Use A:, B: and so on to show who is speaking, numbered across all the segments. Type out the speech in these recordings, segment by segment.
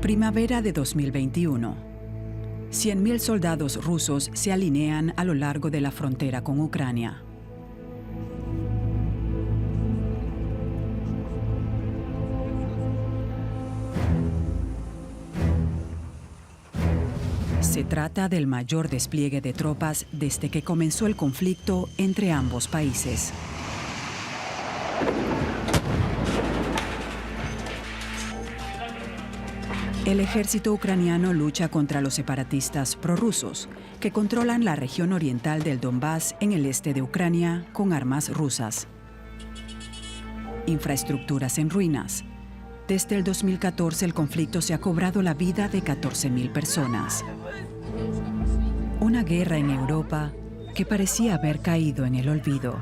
A: Primavera de 2021. 100.000 soldados rusos se alinean a lo largo de la frontera con Ucrania. Se trata del mayor despliegue de tropas desde que comenzó el conflicto entre ambos países. El ejército ucraniano lucha contra los separatistas prorrusos, que controlan la región oriental del Donbass en el este de Ucrania con armas rusas. Infraestructuras en ruinas. Desde el 2014 el conflicto se ha cobrado la vida de 14.000 personas. Una guerra en Europa que parecía haber caído en el olvido.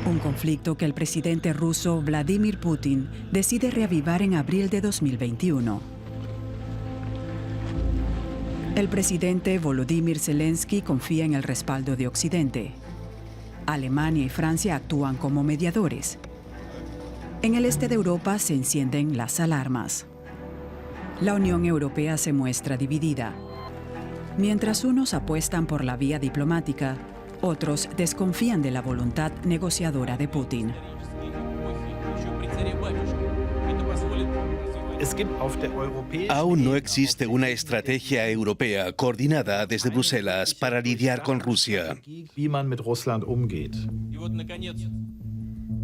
A: Un conflicto que el presidente ruso Vladimir Putin decide reavivar en abril de 2021. El presidente Volodymyr Zelensky confía en el respaldo de Occidente. Alemania y Francia actúan como mediadores. En el este de Europa se encienden las alarmas. La Unión Europea se muestra dividida. Mientras unos apuestan por la vía diplomática, otros desconfían de la voluntad negociadora de Putin.
B: Aún no existe una estrategia europea coordinada desde Bruselas para lidiar con Rusia.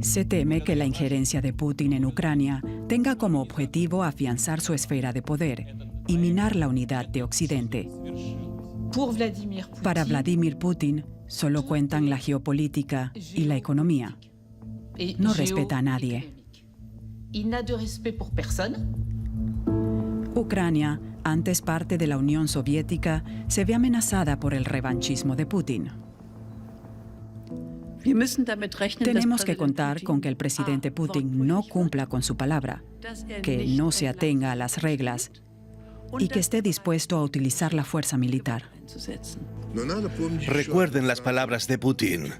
A: Se teme que la injerencia de Putin en Ucrania tenga como objetivo afianzar su esfera de poder y minar la unidad de Occidente. Para Vladimir Putin, solo cuentan la geopolítica y la economía. No respeta a nadie. Ucrania, antes parte de la Unión Soviética, se ve amenazada por el revanchismo de Putin. Tenemos que contar con que el presidente Putin no cumpla con su palabra, que no se atenga a las reglas y que esté dispuesto a utilizar la fuerza militar.
B: Recuerden las palabras de Putin.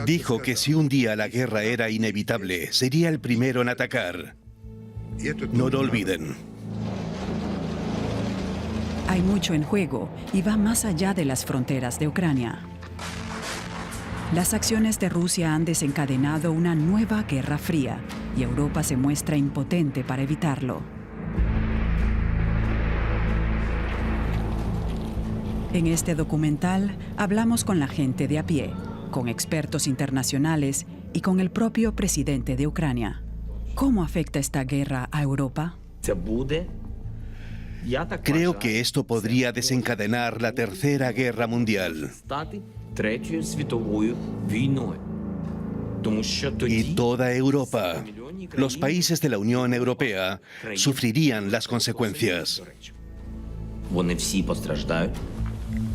B: Dijo que si un día la guerra era inevitable, sería el primero en atacar. No lo olviden.
A: Hay mucho en juego y va más allá de las fronteras de Ucrania. Las acciones de Rusia han desencadenado una nueva guerra fría y Europa se muestra impotente para evitarlo. En este documental hablamos con la gente de a pie, con expertos internacionales y con el propio presidente de Ucrania. ¿Cómo afecta esta guerra a Europa?
B: Creo que esto podría desencadenar la Tercera Guerra Mundial. Y toda Europa, los países de la Unión Europea, sufrirían las consecuencias.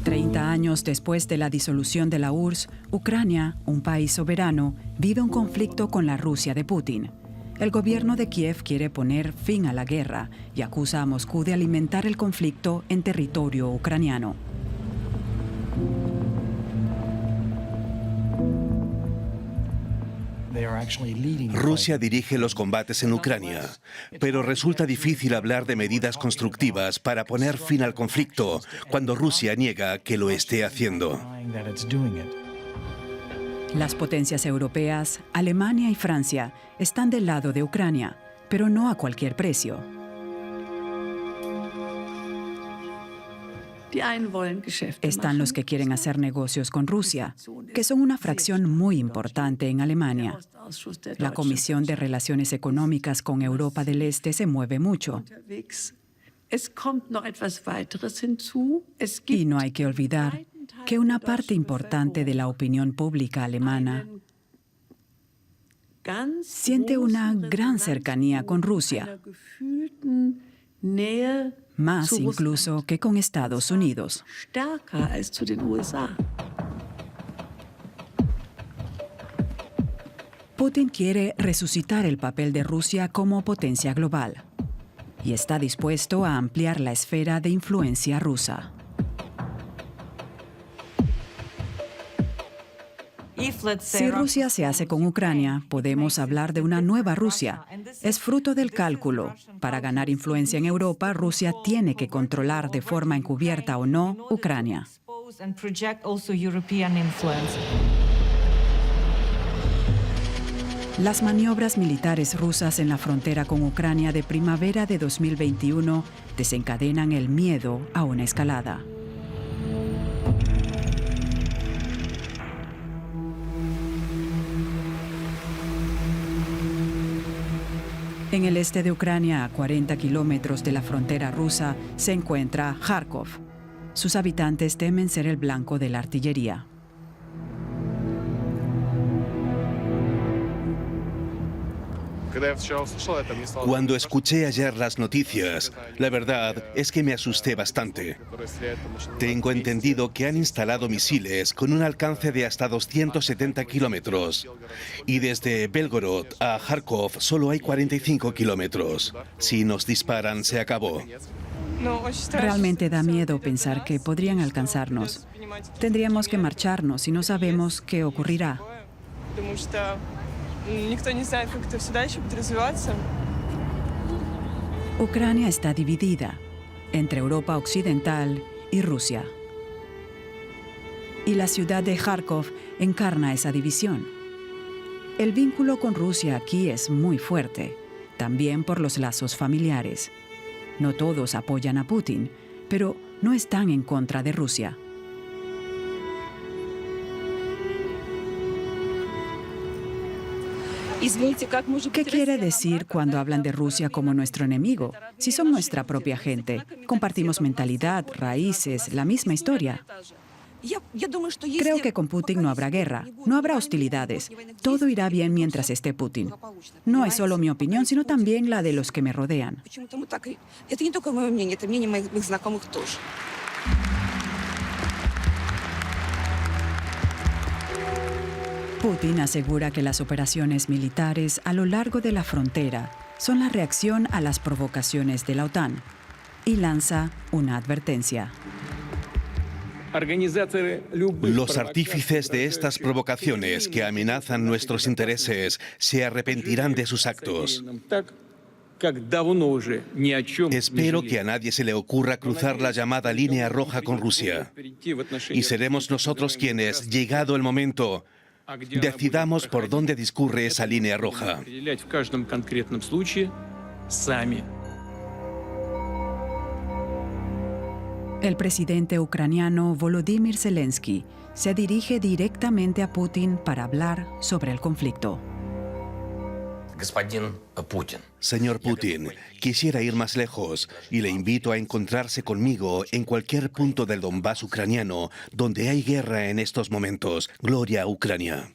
A: 30 años después de la disolución de la URSS, Ucrania, un país soberano, vive un conflicto con la Rusia de Putin. El gobierno de Kiev quiere poner fin a la guerra y acusa a Moscú de alimentar el conflicto en territorio ucraniano.
B: Rusia dirige los combates en Ucrania, pero resulta difícil hablar de medidas constructivas para poner fin al conflicto cuando Rusia niega que lo esté haciendo.
A: Las potencias europeas, Alemania y Francia, están del lado de Ucrania, pero no a cualquier precio. Están los que quieren hacer negocios con Rusia, que son una fracción muy importante en Alemania. La Comisión de Relaciones Económicas con Europa del Este se mueve mucho. Y no hay que olvidar que una parte importante de la opinión pública alemana siente una gran cercanía con Rusia, más incluso que con Estados Unidos. Putin quiere resucitar el papel de Rusia como potencia global. y está dispuesto a ampliar la esfera de influencia rusa. Si Rusia se hace con Ucrania, podemos hablar de una nueva Rusia. Es fruto del cálculo. Para ganar influencia en Europa, Rusia tiene que controlar de forma encubierta o no Ucrania. Las maniobras militares rusas en la frontera con Ucrania de primavera de 2021 desencadenan el miedo a una escalada. En el este de Ucrania, a 40 kilómetros de la frontera rusa, se encuentra Kharkov. Sus habitantes temen ser el blanco de la artillería.
B: Cuando escuché ayer las noticias, la verdad es que me asusté bastante. Tengo entendido que han instalado misiles con un alcance de hasta 270 kilómetros. Y desde Belgorod a Kharkov solo hay 45 kilómetros. Si nos disparan, se acabó.
A: Realmente da miedo pensar que podrían alcanzarnos. Tendríamos que marcharnos y no sabemos qué ocurrirá. Ucrania está dividida entre Europa Occidental y Rusia. Y la ciudad de Kharkov encarna esa división. El vínculo con Rusia aquí es muy fuerte, también por los lazos familiares. No todos apoyan a Putin, pero no están en contra de Rusia. ¿Qué quiere decir cuando hablan de Rusia como nuestro enemigo? Si son nuestra propia gente, compartimos mentalidad, raíces, la misma historia. Creo que con Putin no habrá guerra, no habrá hostilidades. Todo irá bien mientras esté Putin. No es solo mi opinión, sino también la de los que me rodean. Putin asegura que las operaciones militares a lo largo de la frontera son la reacción a las provocaciones de la OTAN y lanza una advertencia.
B: Los artífices de estas provocaciones que amenazan nuestros intereses se arrepentirán de sus actos. Espero que a nadie se le ocurra cruzar la llamada línea roja con Rusia. Y seremos nosotros quienes, llegado el momento, decidamos por dónde discurre esa línea roja.
A: El presidente ucraniano Volodymyr Zelensky se dirige directamente a Putin para hablar sobre el conflicto.
B: Señor Putin, quisiera ir más lejos y le invito a encontrarse conmigo en cualquier punto del Donbass ucraniano donde hay guerra en estos momentos. Gloria a Ucrania.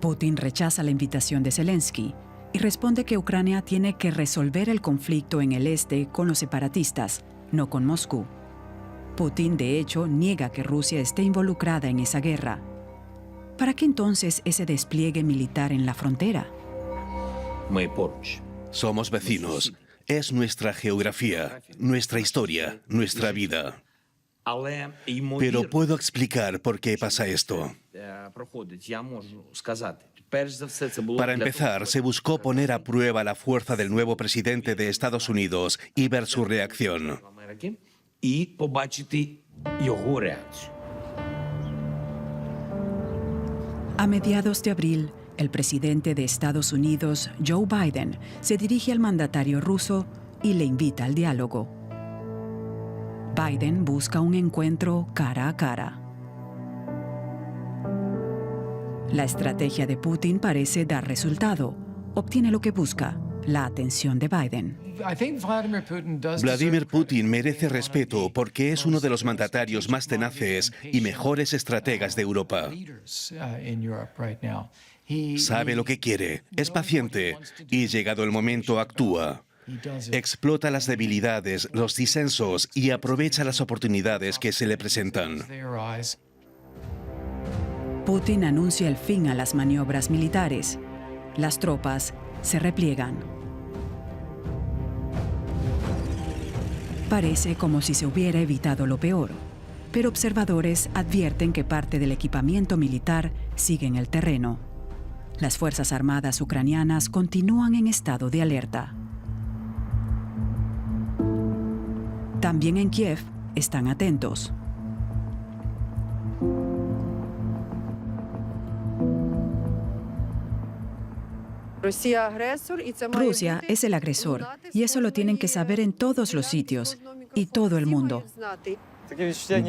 A: Putin rechaza la invitación de Zelensky y responde que Ucrania tiene que resolver el conflicto en el este con los separatistas, no con Moscú. Putin, de hecho, niega que Rusia esté involucrada en esa guerra. ¿Para qué entonces ese despliegue militar en la frontera?
B: Somos vecinos. Es nuestra geografía, nuestra historia, nuestra vida. Pero puedo explicar por qué pasa esto. Para empezar, se buscó poner a prueba la fuerza del nuevo presidente de Estados Unidos y ver su reacción.
A: A mediados de abril, el presidente de Estados Unidos, Joe Biden, se dirige al mandatario ruso y le invita al diálogo. Biden busca un encuentro cara a cara. La estrategia de Putin parece dar resultado. Obtiene lo que busca, la atención de Biden.
B: Vladimir Putin merece respeto porque es uno de los mandatarios más tenaces y mejores estrategas de Europa. Sabe lo que quiere, es paciente y, llegado el momento, actúa. Explota las debilidades, los disensos y aprovecha las oportunidades que se le presentan.
A: Putin anuncia el fin a las maniobras militares. Las tropas se repliegan. Parece como si se hubiera evitado lo peor, pero observadores advierten que parte del equipamiento militar sigue en el terreno. Las Fuerzas Armadas ucranianas continúan en estado de alerta. También en Kiev están atentos. Rusia es el agresor y eso lo tienen que saber en todos los sitios y todo el mundo.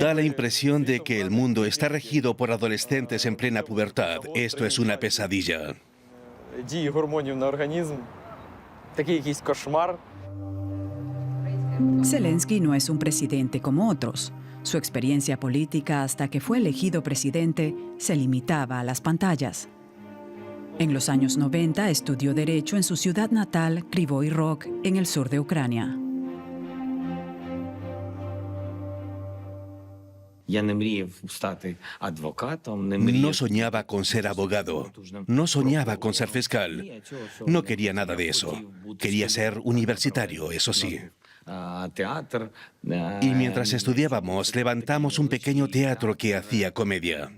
B: Da la impresión de que el mundo está regido por adolescentes en plena pubertad. Esto es una pesadilla.
A: Zelensky no es un presidente como otros. Su experiencia política hasta que fue elegido presidente se limitaba a las pantallas. En los años 90 estudió Derecho en su ciudad natal, Kryvyi Rog, en el sur de Ucrania.
B: No soñaba con ser abogado, no soñaba con ser fiscal, no quería nada de eso. Quería ser universitario, eso sí. Y mientras estudiábamos, levantamos un pequeño teatro que hacía comedia.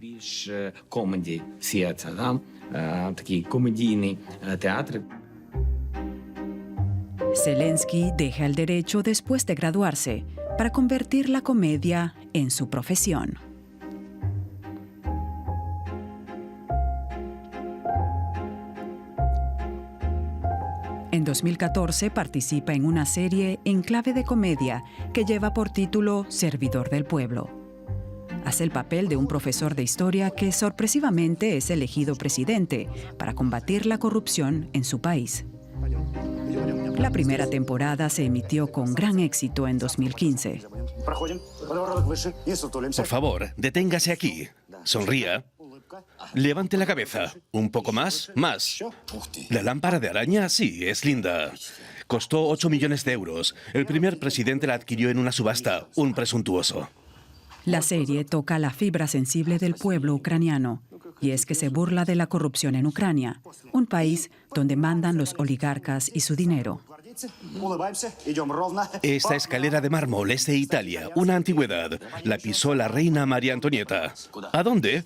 A: Zelensky deja el derecho después de graduarse para convertir la comedia en su profesión. En 2014 participa en una serie en clave de comedia que lleva por título Servidor del Pueblo. Hace el papel de un profesor de historia que sorpresivamente es elegido presidente para combatir la corrupción en su país. La primera temporada se emitió con gran éxito en 2015.
B: Por favor, deténgase aquí. Sonría. Levante la cabeza. Un poco más. Más. La lámpara de araña, sí, es linda. Costó 8 millones de euros. El primer presidente la adquirió en una subasta. Un presuntuoso.
A: La serie toca la fibra sensible del pueblo ucraniano, y es que se burla de la corrupción en Ucrania, un país donde mandan los oligarcas y su dinero.
B: Esta escalera de mármol es de Italia, una antigüedad. La pisó la reina María Antonieta. ¿A dónde?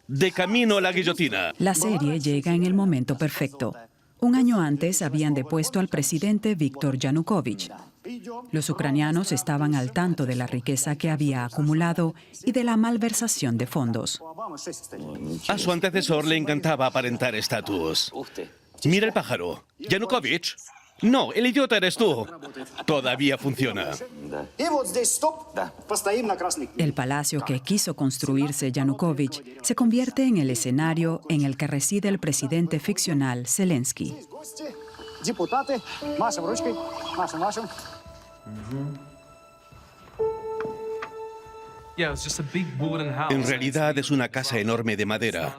B: De camino a la guillotina.
A: La serie llega en el momento perfecto. Un año antes habían depuesto al presidente Viktor Yanukovych. Los ucranianos estaban al tanto de la riqueza que había acumulado y de la malversación de fondos.
B: A su antecesor le encantaba aparentar estatus. Mira el pájaro. ¿Yanukovych? No, el idiota eres tú. Todavía funciona.
A: El palacio que quiso construirse Yanukovych se convierte en el escenario en el que reside el presidente ficcional Zelensky.
B: En realidad es una casa enorme de madera.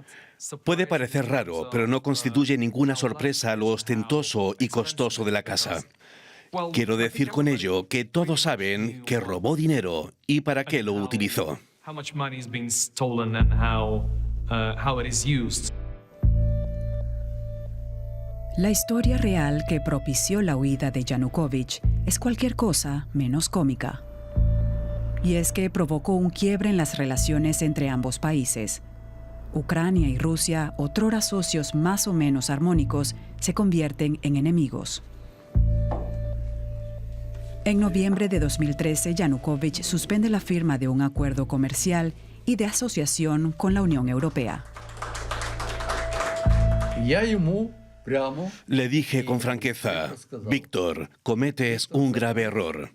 B: Puede parecer raro, pero no constituye ninguna sorpresa a lo ostentoso y costoso de la casa. Quiero decir con ello que todos saben que robó dinero y para qué lo utilizó.
A: La historia real que propició la huida de Yanukovych es cualquier cosa menos cómica. Y es que provocó un quiebre en las relaciones entre ambos países. Ucrania y Rusia, otrora socios más o menos armónicos, se convierten en enemigos. En noviembre de 2013, Yanukovych suspende la firma de un acuerdo comercial y de asociación con la Unión Europea.
B: Le dije con franqueza, Víctor, cometes un grave error.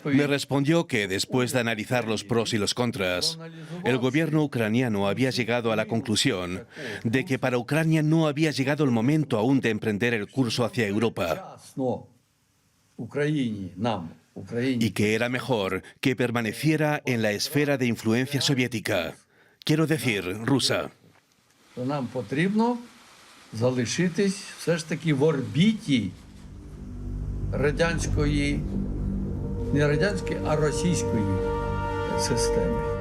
B: Me respondió que después de analizar los pros y los contras, el gobierno ucraniano había llegado a la conclusión de que para Ucrania no había llegado el momento aún de emprender el curso hacia Europa y que era mejor que permaneciera en la esfera de influencia soviética, quiero decir, rusa.
C: Нам потрібно залишитись все ж таки в орбіті радянської, не радянської, а російської системи.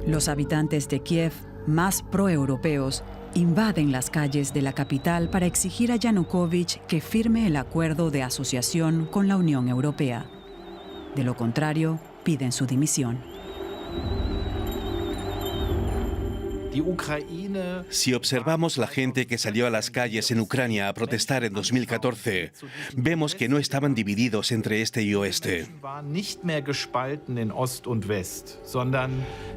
A: Los habitantes de Kiev, más proeuropeos, invaden las calles de la capital para exigir a Yanukovych que firme el acuerdo de asociación con la Unión Europea. De lo contrario, piden su dimisión.
B: Si observamos la gente que salió a las calles en Ucrania a protestar en 2014, vemos que no estaban divididos entre este y oeste.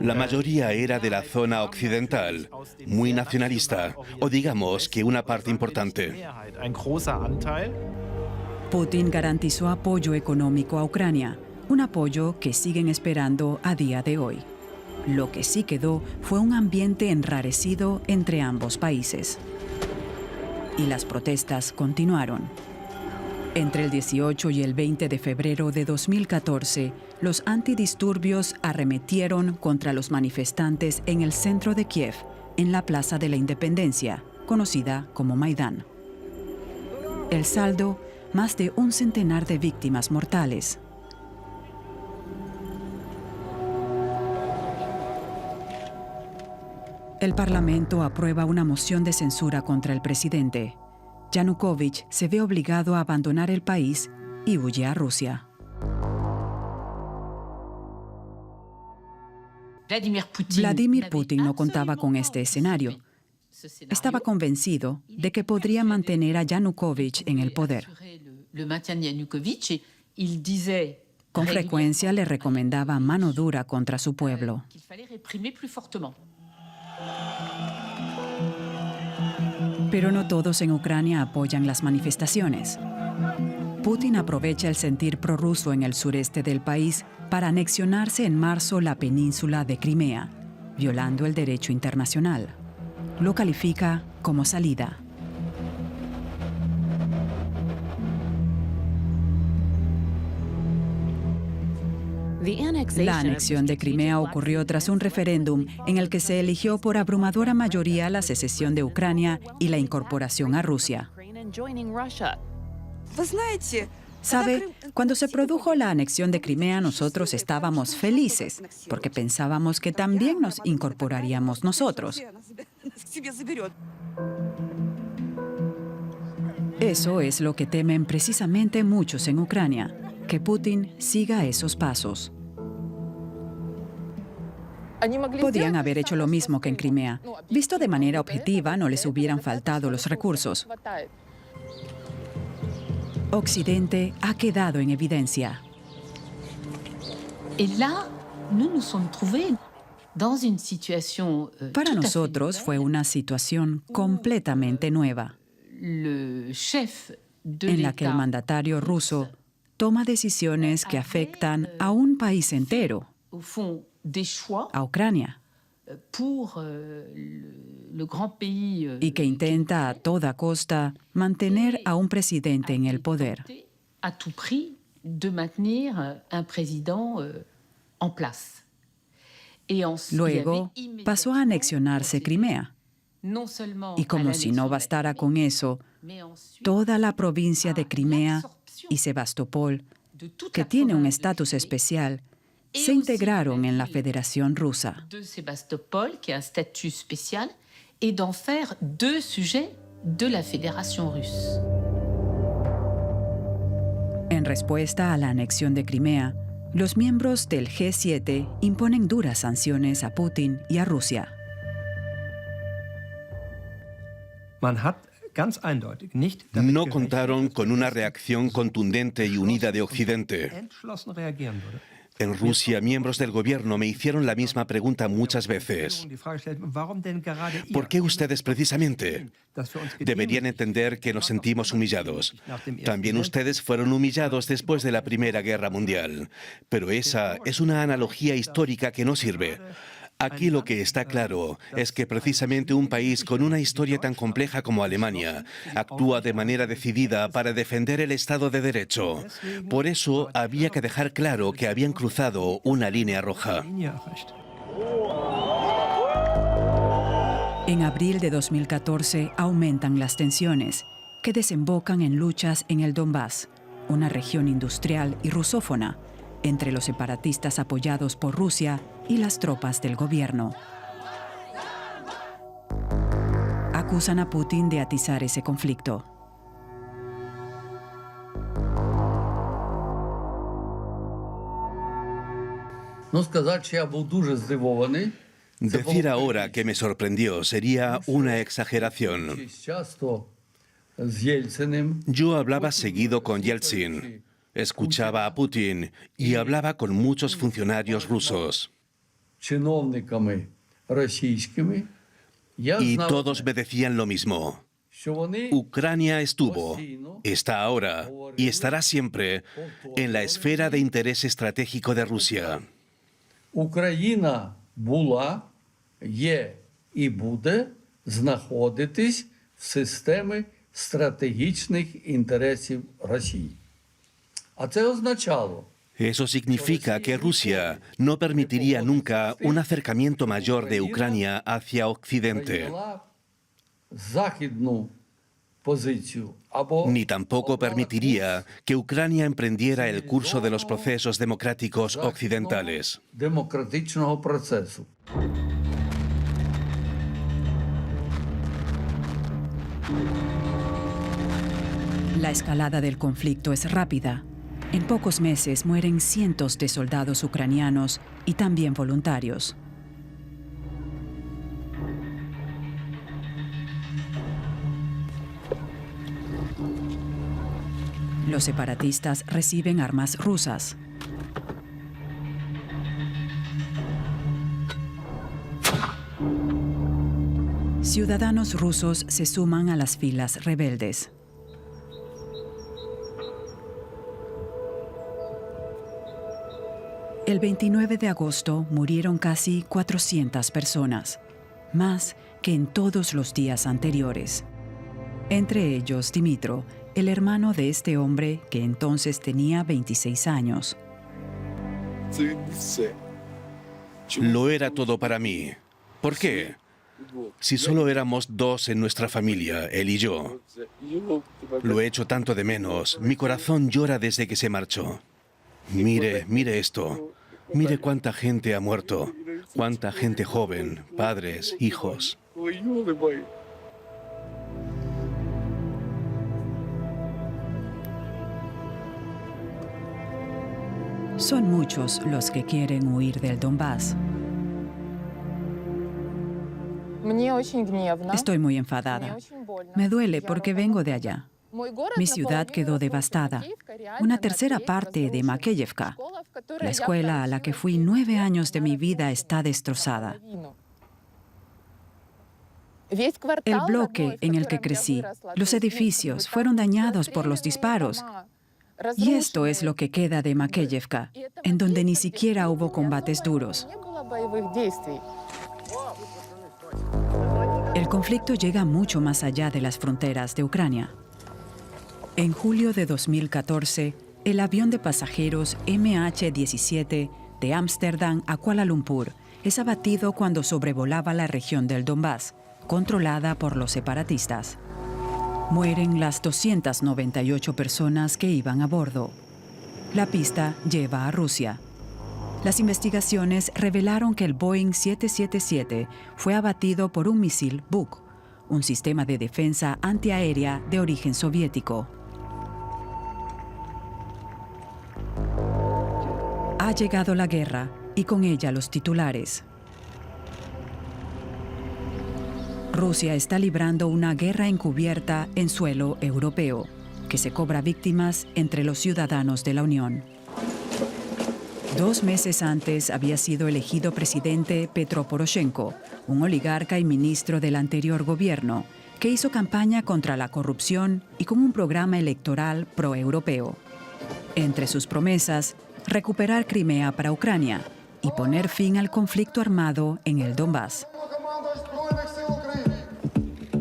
B: La mayoría era de la zona occidental, muy nacionalista, o digamos que una parte importante.
A: Putin garantizó apoyo económico a Ucrania, un apoyo que siguen esperando a día de hoy. Lo que sí quedó fue un ambiente enrarecido entre ambos países. Y las protestas continuaron. Entre el 18 y el 20 de febrero de 2014, los antidisturbios arremetieron contra los manifestantes en el centro de Kiev, en la Plaza de la Independencia, conocida como Maidán. El saldo, más de 100 de víctimas mortales. El Parlamento aprueba una moción de censura contra el presidente. Yanukovych se ve obligado a abandonar el país y huye a Rusia. Vladimir Putin no contaba con este escenario. Estaba convencido de que podría mantener a Yanukovych en el poder. Con frecuencia le recomendaba mano dura contra su pueblo. Pero no todos en Ucrania apoyan las manifestaciones. Putin aprovecha el sentir prorruso en el sureste del país para anexionarse en marzo la península de Crimea, violando el derecho internacional. Lo califica como salida. La anexión de Crimea ocurrió tras un referéndum en el que se eligió por abrumadora mayoría la secesión de Ucrania y la incorporación a Rusia. ¿Sabe? Cuando se produjo la anexión de Crimea, nosotros estábamos felices, porque pensábamos que también nos incorporaríamos nosotros. Eso es lo que temen precisamente muchos en Ucrania, que Putin siga esos pasos. Podían haber hecho lo mismo que en Crimea. Visto de manera objetiva, no les hubieran faltado los recursos. Occidente ha quedado en evidencia. Para nosotros fue una situación completamente nueva, en la que el mandatario ruso toma decisiones que afectan a un país entero, a Ucrania, y que intenta a toda costa mantener a un presidente en el poder. Luego pasó a anexionarse Crimea. Y como si no bastara con eso, toda la provincia de Crimea y Sebastopol, que tiene un estatus especial, se integraron en la Federación Rusa. En respuesta a la anexión de Crimea, los miembros del G7 imponen duras sanciones a Putin y a Rusia.
B: No contaron con una reacción contundente y unida de Occidente. En Rusia, miembros del gobierno me hicieron la misma pregunta muchas veces. ¿Por qué ustedes precisamente? Deberían entender que nos sentimos humillados. También ustedes fueron humillados después de la Primera Guerra Mundial. Pero esa es una analogía histórica que no sirve. Aquí lo que está claro es que precisamente un país con una historia tan compleja como Alemania actúa de manera decidida para defender el Estado de Derecho. Por eso había que dejar claro que habían cruzado una línea roja.
A: En abril de 2014 aumentan las tensiones, que desembocan en luchas en el Donbass, una región industrial y rusófona, entre los separatistas apoyados por Rusia y las tropas del gobierno. Acusan a Putin de atizar ese conflicto.
C: Ну, сказати, що я був дуже здивований.
B: Decir ahora que me sorprendió sería una exageración.
C: Часто з Єльциним.
B: Yo hablaba seguido con Yeltsin, escuchaba a Putin y hablaba con muchos funcionarios rusos.
C: Чиновниками російськими. Я
B: Y
C: знав,
B: todos me decían lo mismo.
C: що вони
B: Ucrania estuvo, está ahora y estará siempre en la esfera de interés estratégico de Rusia.
C: Україна була, є і буде знаходитись в системі стратегічних інтересів Росії. А це означало,
B: Eso significa que Rusia no permitiría nunca un acercamiento mayor de Ucrania hacia Occidente,
C: прийняла західну позицію або
B: ni tampoco permitiría que Ucrania emprendiera el curso de los procesos democráticos occidentales.
C: демократичного процесу.
A: La escalada del conflicto es rápida. En pocos meses mueren cientos de soldados ucranianos y también voluntarios. Los separatistas reciben armas rusas. Ciudadanos rusos se suman a las filas rebeldes. El 29 de agosto murieron casi 400 personas, más que en todos los días anteriores. Entre ellos Dimitro, el hermano de este hombre que entonces tenía 26 años.
B: Lo era todo para mí. ¿Por qué? Si solo éramos dos en nuestra familia, él y yo. Lo he hecho tanto de menos. Mi corazón llora desde que se marchó. Mire esto. Mire cuánta gente ha muerto. Cuánta gente joven, padres, hijos.
A: Son muchos los que quieren huir del Donbass. Estoy muy enfadada. Me duele porque vengo de allá. Mi ciudad quedó devastada. Una tercera parte de Makeyevka. La escuela a la que fui 9 años de mi vida está destrozada. El bloque en el que crecí, los edificios fueron dañados por los disparos. Y esto es lo que queda de Makeyevka, en donde ni siquiera hubo combates duros. El conflicto llega mucho más allá de las fronteras de Ucrania. En julio de 2014, el avión de pasajeros MH17 de Ámsterdam a Kuala Lumpur es abatido cuando sobrevolaba la región del Donbass, controlada por los separatistas. Mueren las 298 personas que iban a bordo. La pista lleva a Rusia. Las investigaciones revelaron que el Boeing 777 fue abatido por un misil Buk, un sistema de defensa antiaérea de origen soviético. Ha llegado la guerra y con ella los titulares. Rusia está librando una guerra encubierta en suelo europeo, que se cobra víctimas entre los ciudadanos de la Unión. 2 meses antes había sido elegido presidente Petro Poroshenko, un oligarca y ministro del anterior gobierno, que hizo campaña contra la corrupción y con un programa electoral pro-europeo. Entre sus promesas, recuperar Crimea para Ucrania y poner fin al conflicto armado en el Donbass.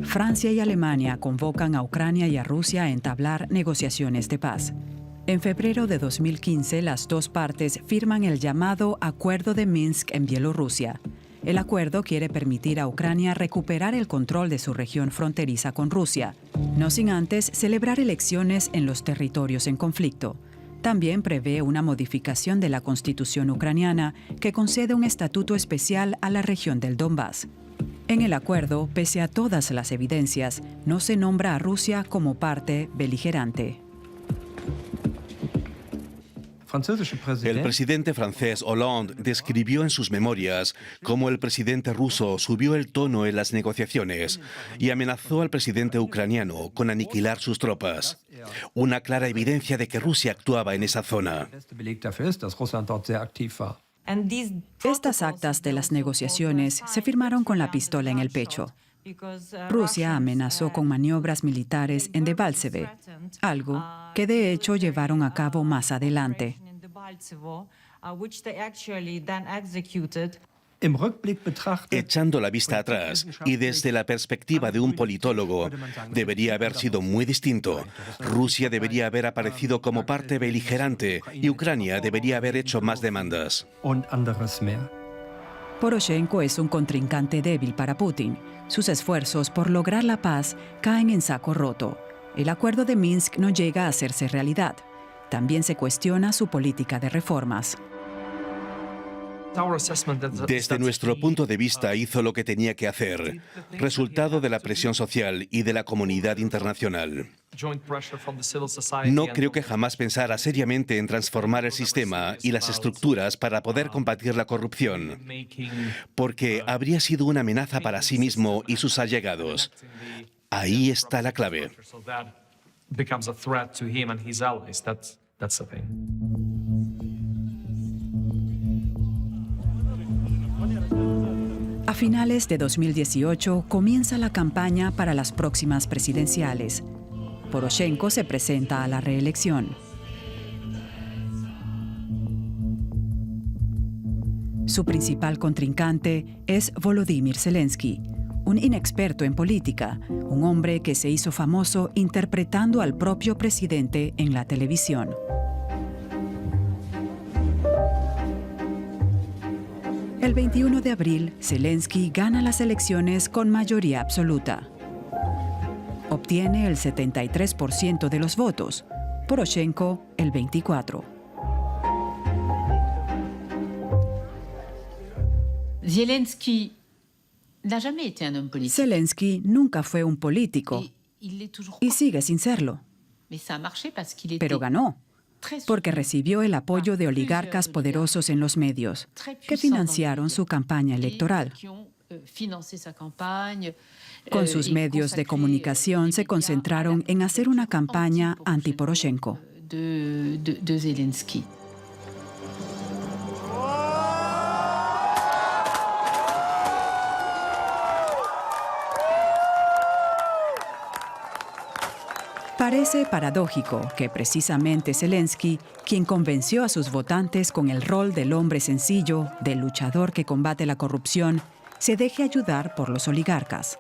A: Francia y Alemania convocan a Ucrania y a Rusia a entablar negociaciones de paz. En febrero de 2015, las dos partes firman el llamado Acuerdo de Minsk en Bielorrusia. El acuerdo quiere permitir a Ucrania recuperar el control de su región fronteriza con Rusia, no sin antes celebrar elecciones en los territorios en conflicto. También prevé una modificación de la constitución ucraniana que concede un estatuto especial a la región del Donbass. En el acuerdo, pese a todas las evidencias, no se nombra a Rusia como parte beligerante.
B: El presidente francés Hollande describió en sus memorias cómo el presidente ruso subió el tono en las negociaciones y amenazó al presidente ucraniano con aniquilar sus tropas. Una clara evidencia de que Rusia actuaba en esa zona.
A: Estas actas de las negociaciones se firmaron con la pistola en el pecho. Rusia amenazó con maniobras militares en Debaltseve, algo que de hecho llevaron a cabo más adelante.
B: Echando la vista atrás y desde la perspectiva de un politólogo, debería haber sido muy distinto. Rusia debería haber aparecido como parte beligerante y Ucrania debería haber hecho más demandas.
A: Poroshenko es un contrincante débil para Putin. Sus esfuerzos por lograr la paz caen en saco roto. El acuerdo de Minsk no llega a hacerse realidad. También se cuestiona su política de reformas.
B: Desde nuestro punto de vista hizo lo que tenía que hacer, resultado de la presión social y de la comunidad internacional. No creo que jamás pensara seriamente en transformar el sistema y las estructuras para poder combatir la corrupción, porque habría sido una amenaza para sí mismo y sus allegados. Ahí está la clave.
A: A finales de 2018 comienza la campaña para las próximas presidenciales. Poroshenko se presenta a la reelección. Su principal contrincante es Volodymyr Zelensky, un inexperto en política, un hombre que se hizo famoso interpretando al propio presidente en la televisión. El 21 de abril, Zelensky gana las elecciones con mayoría absoluta. Obtiene el 73% de los votos, Poroshenko el 24%. Zelensky nunca fue un político y sigue sin serlo, pero ganó, porque recibió el apoyo de oligarcas poderosos en los medios, que financiaron su campaña electoral. Con sus medios de comunicación se concentraron en hacer una campaña anti-Poroshenko. Parece paradójico que precisamente Zelensky, quien convenció a sus votantes con el rol del hombre sencillo, del luchador que combate la corrupción, se deje ayudar por los oligarcas.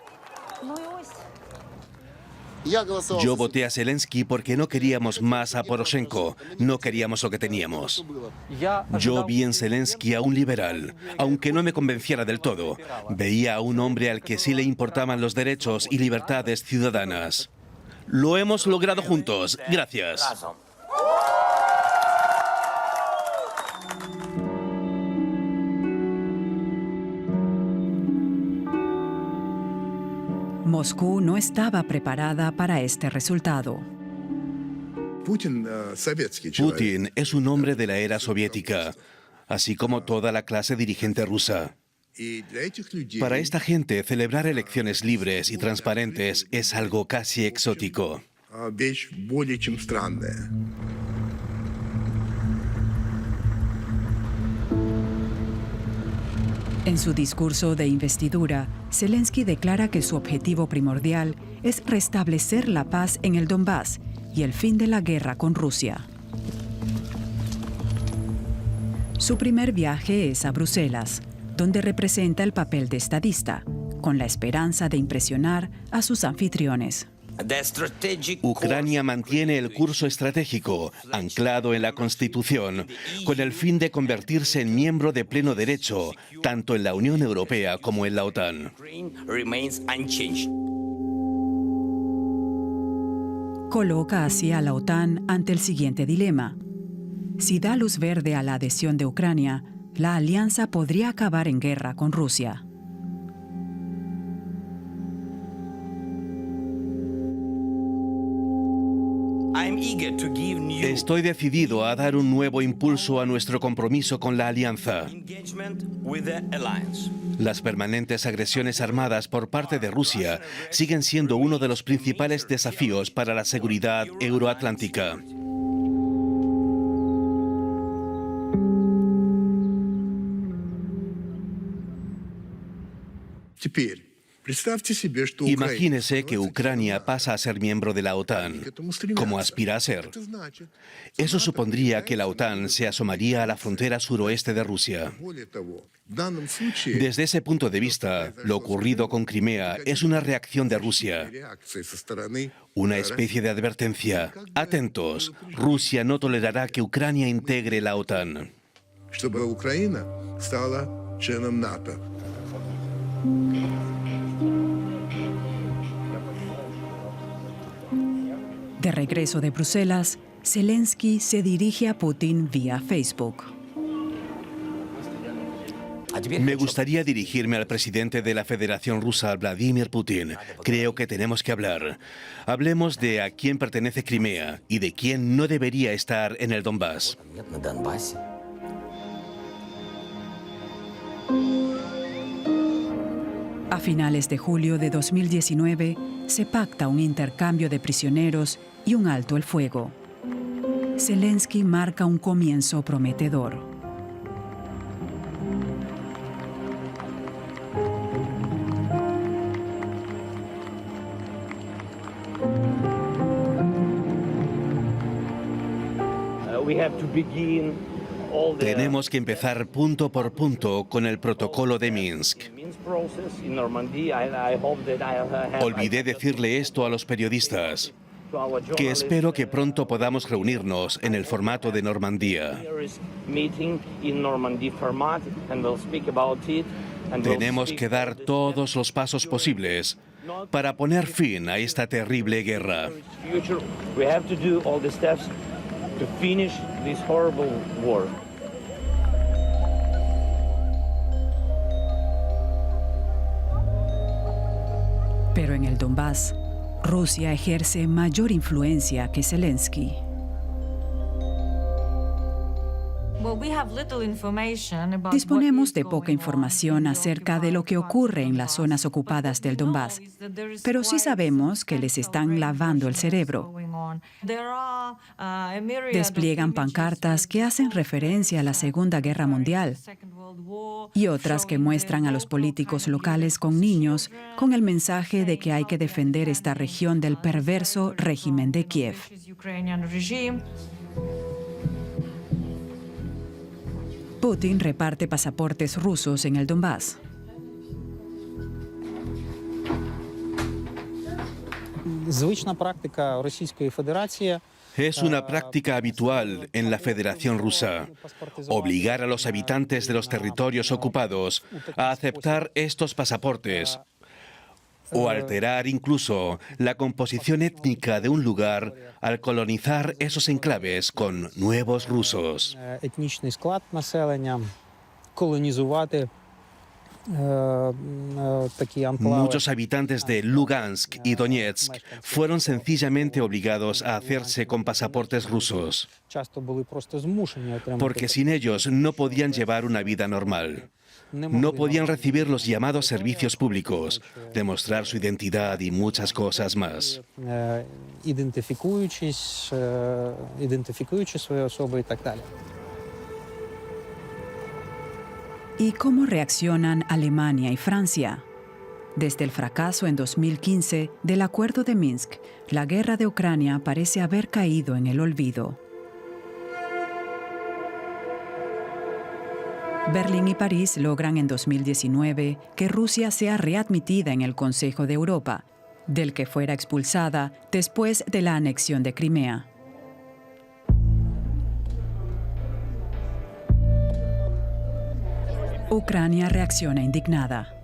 B: Yo voté a Zelensky porque no queríamos más a Poroshenko, no queríamos lo que teníamos. Yo vi en Zelensky a un liberal, aunque no me convenciera del todo. Veía a un hombre al que sí le importaban los derechos y libertades ciudadanas. Lo hemos logrado juntos. Gracias.
A: Moscú no estaba preparada para este resultado.
B: Putin es un hombre de la era soviética, así como toda la clase dirigente rusa. Para esta gente, celebrar elecciones libres y transparentes es algo casi exótico.
A: En su discurso de investidura, Zelensky declara que su objetivo primordial es restablecer la paz en el Donbass y el fin de la guerra con Rusia. Su primer viaje es a Bruselas, donde representa el papel de estadista, con la esperanza de impresionar a sus anfitriones.
B: Ucrania mantiene el curso estratégico, anclado en la Constitución, con el fin de convertirse en miembro de pleno derecho, tanto en la Unión Europea como en la OTAN. Coloca
A: así a la OTAN ante el siguiente dilema: Si da luz verde a la adhesión de Ucrania, la alianza podría acabar en guerra con Rusia.
B: Estoy decidido a dar un nuevo impulso a nuestro compromiso con la alianza. Las permanentes agresiones armadas por parte de Rusia siguen siendo uno de los principales desafíos para la seguridad euroatlántica. Imagínese que Ucrania pasa a ser miembro de la OTAN, como aspira a ser. Eso supondría que la OTAN se asomaría a la frontera suroeste de Rusia. Desde ese punto de vista, lo ocurrido con Crimea es una reacción de Rusia. Una especie de advertencia. Atentos, Rusia no tolerará que Ucrania integre la OTAN.
A: De regreso de Bruselas, Zelensky se dirige a Putin vía Facebook.
B: Me gustaría dirigirme al presidente de la Federación Rusa, Vladimir Putin. Creo que tenemos que hablar. Hablemos de a quién pertenece Crimea y de quién no debería estar en el Donbass.
A: A finales de julio de 2019, se pacta un intercambio de prisioneros y un alto el fuego. Zelensky marca un comienzo prometedor.
B: Tenemos que empezar punto por punto con el protocolo de Minsk. Olvidé decirle esto a los periodistas, que espero que pronto podamos reunirnos en el formato de Normandía. Tenemos que dar todos los pasos posibles para poner fin a esta terrible guerra.
A: Pero en el Donbass, Rusia ejerce mayor influencia que Zelensky. Disponemos de poca información acerca de lo que ocurre en las zonas ocupadas del Donbass, pero sí sabemos que les están lavando el cerebro. Despliegan pancartas que hacen referencia a la Segunda Guerra Mundial y otras que muestran a los políticos locales con niños con el mensaje de que hay que defender esta región del perverso régimen de Kiev. Putin reparte pasaportes rusos en el Donbass.
B: Es una práctica habitual en la Federación Rusa, obligar a los habitantes de los territorios ocupados a aceptar estos pasaportes o alterar incluso la composición étnica de un lugar al colonizar esos enclaves con nuevos rusos. Muchos habitantes de Lugansk y Donetsk fueron sencillamente obligados a hacerse con pasaportes rusos, porque sin ellos no podían llevar una vida normal. No podían recibir los llamados servicios públicos, demostrar su identidad y muchas cosas más.
A: ¿Y cómo reaccionan Alemania y Francia? Desde el fracaso en 2015 del Acuerdo de Minsk, la guerra de Ucrania parece haber caído en el olvido. Berlín y París logran en 2019 que Rusia sea readmitida en el Consejo de Europa, del que fuera expulsada después de la anexión de Crimea. Ucrania reacciona indignada.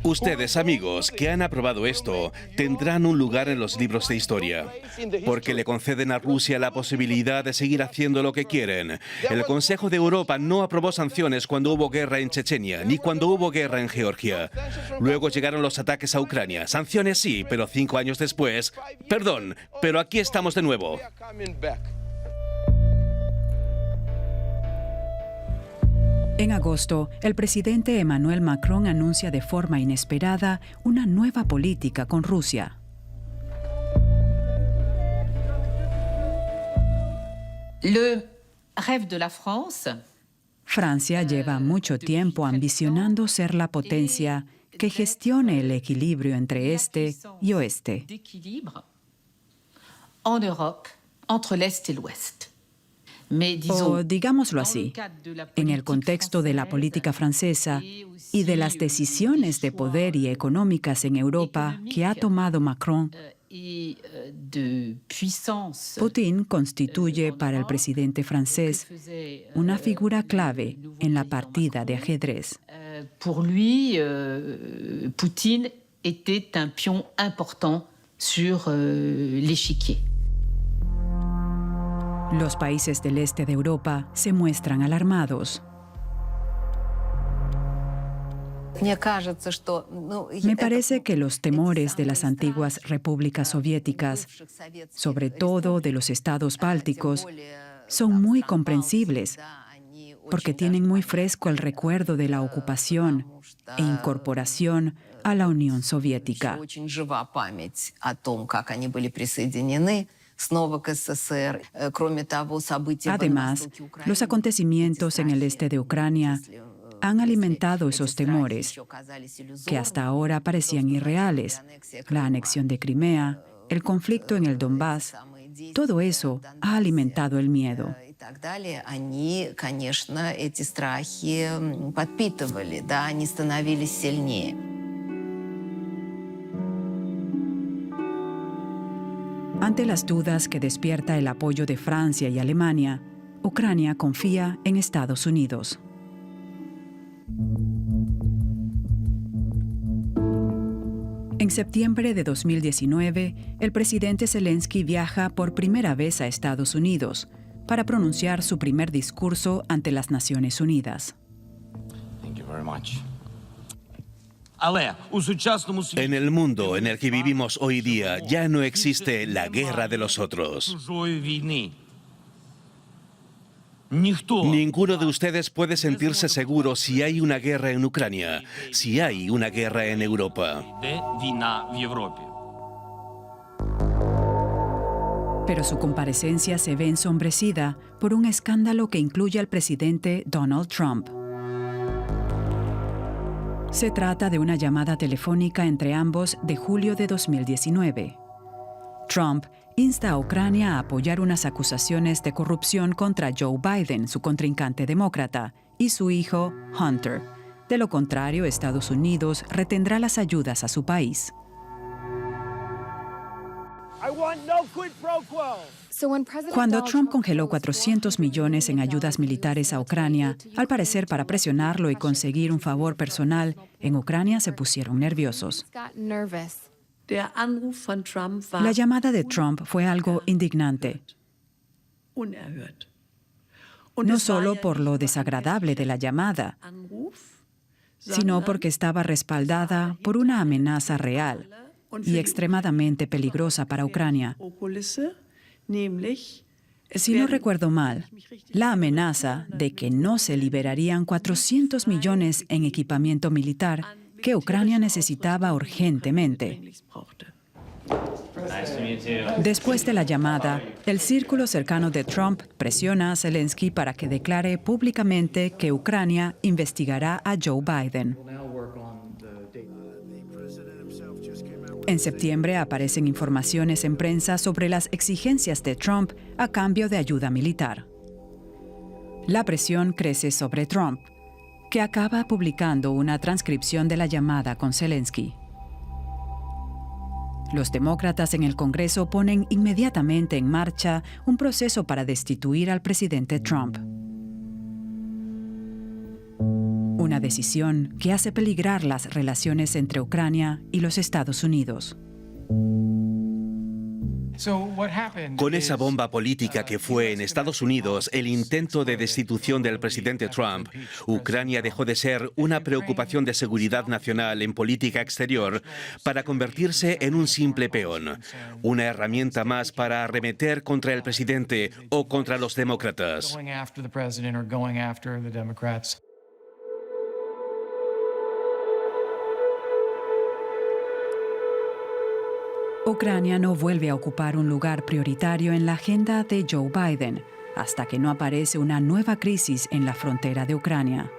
B: Ustedes, amigos, que han aprobado esto, tendrán un lugar en los libros de historia, porque le conceden a Rusia la posibilidad de seguir haciendo lo que quieren. El Consejo de Europa no aprobó sanciones cuando hubo guerra en Chechenia, ni cuando hubo guerra en Georgia. Luego llegaron los ataques a Ucrania. Sanciones sí, pero 5 años después... Perdón, pero aquí estamos de nuevo.
A: En agosto, el presidente Emmanuel Macron anuncia de forma inesperada una nueva política con Rusia.
D: Le rêve de la France.
A: Francia lleva mucho tiempo ambicionando ser la potencia que gestione el equilibrio entre este y oeste.
D: En Europe, entre l'Est et l'Ouest.
A: O digámoslo así, en el contexto de la política francesa y de las decisiones de poder y económicas en Europa que ha tomado Macron, Putin constituye para el presidente francés una figura clave en la partida de ajedrez.
D: Pour lui, Poutine était un pion important sur l'échiquier.
A: Los países del este de Europa se muestran alarmados. Me parece que los temores de las antiguas repúblicas soviéticas, sobre todo de los estados bálticos, son muy comprensibles, porque tienen muy fresco el recuerdo de la ocupación e incorporación a la Unión Soviética. Además, los acontecimientos en el este de Ucrania han alimentado esos temores, que hasta ahora parecían irreales. La anexión de Crimea, el conflicto en el Donbass, todo eso ha alimentado el miedo. Ante las dudas que despierta el apoyo de Francia y Alemania, Ucrania confía en Estados Unidos. En septiembre de 2019, el presidente Zelensky viaja por primera vez a Estados Unidos para pronunciar su primer discurso ante las Naciones Unidas.
B: En el mundo en el que vivimos hoy día ya no existe la guerra de los otros. Ninguno de ustedes puede sentirse seguro si hay una guerra en Ucrania, si hay una guerra en Europa.
A: Pero su comparecencia se ve ensombrecida por un escándalo que incluye al presidente Donald Trump. Se trata de una llamada telefónica entre ambos de julio de 2019. Trump insta a Ucrania a apoyar unas acusaciones de corrupción contra Joe Biden, su contrincante demócrata, y su hijo, Hunter. De lo contrario, Estados Unidos retendrá las ayudas a su país. Cuando Trump congeló 400 millones en ayudas militares a Ucrania, al parecer para presionarlo y conseguir un favor personal, en Ucrania se pusieron nerviosos. La llamada de Trump fue algo indignante. No solo por lo desagradable de la llamada, sino porque estaba respaldada por una amenaza real y extremadamente peligrosa para Ucrania. Si no recuerdo mal, la amenaza de que no se liberarían 400 millones en equipamiento militar que Ucrania necesitaba urgentemente. Después de la llamada, el círculo cercano de Trump presiona a Zelensky para que declare públicamente que Ucrania investigará a Joe Biden. En septiembre aparecen informaciones en prensa sobre las exigencias de Trump a cambio de ayuda militar. La presión crece sobre Trump, que acaba publicando una transcripción de la llamada con Zelensky. Los demócratas en el Congreso ponen inmediatamente en marcha un proceso para destituir al presidente Trump. una decisión que hace peligrar las relaciones entre Ucrania y los Estados Unidos.
B: Con esa bomba política que fue en Estados Unidos el intento de destitución del presidente Trump, Ucrania dejó de ser una preocupación de seguridad nacional en política exterior para convertirse en un simple peón, una herramienta más para arremeter contra el presidente o contra los demócratas.
A: Ucrania no vuelve a ocupar un lugar prioritario en la agenda de Joe Biden hasta que no aparece una nueva crisis en la frontera de Ucrania: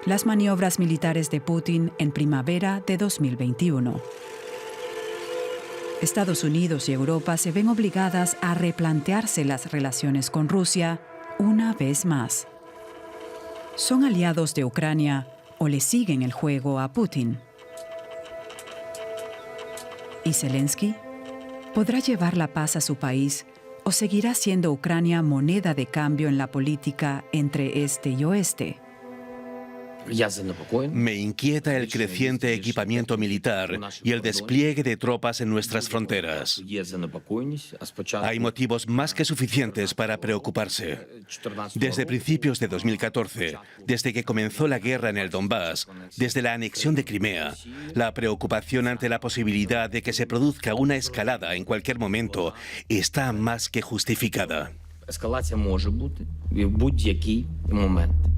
A: las maniobras militares de Putin en primavera de 2021. Estados Unidos y Europa se ven obligadas a replantearse las relaciones con Rusia una vez más. ¿Son aliados de Ucrania o le siguen el juego a Putin? ¿Y Zelensky? ¿Podrá llevar la paz a su país o seguirá siendo Ucrania moneda de cambio en la política entre este y oeste?
B: Me inquieta el creciente equipamiento militar y el despliegue de tropas en nuestras fronteras. Hay motivos más que suficientes para preocuparse. Desde principios de 2014, desde que comenzó la guerra en el Donbass, desde la anexión de Crimea, la preocupación ante la posibilidad de que se produzca una escalada en cualquier momento está más que justificada.
E: Ескалація може бути в будь-який момент.